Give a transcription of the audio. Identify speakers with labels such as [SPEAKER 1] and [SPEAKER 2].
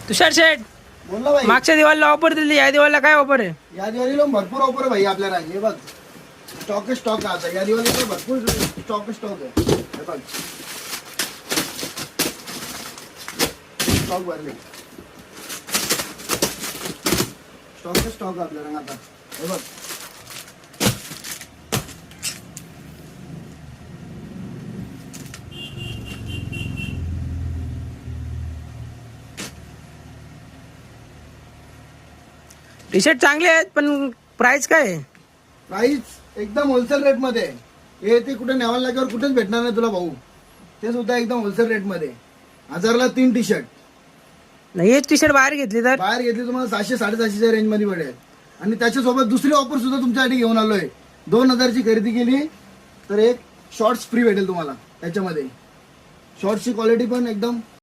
[SPEAKER 1] तुषार शेठ,
[SPEAKER 2] बोल ना भाई.
[SPEAKER 1] मागच्या दिवाळीला ऑफर दिली, या दिवाळीला काय ऑफर आहे?
[SPEAKER 2] या दिवाळीला भरपूर ऑफर आहे भाई आपल्याला. हे बघ स्टॉक आता या दिवाळीला भरपूर स्टॉक आहे. हे बघ स्टॉक भरले. स्टॉक आपल्याला आता. हे बघ
[SPEAKER 1] टी शर्ट चांगले आहेत, पण प्राइस काय आहे?
[SPEAKER 2] प्राइस एकदम होलसेल रेट मध्ये आहे. हे ते कुठे न्यावं लागल्यावर कुठेच भेटणार नाही तुला भाऊ. ते सुद्धा एकदम होलसेल रेट मध्ये. 1000ला 3 टी शर्ट.
[SPEAKER 1] नाही, हे टी शर्ट बाहेर घेतली तर
[SPEAKER 2] बाहेर घेतली तुम्हाला 700-750 रेंज मध्ये पडेल. आणि त्याच्यासोबत दुसरी ऑफर सुद्धा तुमच्यासाठी घेऊन आलोय. 2000ची खरेदी केली तर एक शॉर्ट्स फ्री भेटेल तुम्हाला. त्याच्यामध्ये शॉर्ट्सची क्वालिटी पण एकदम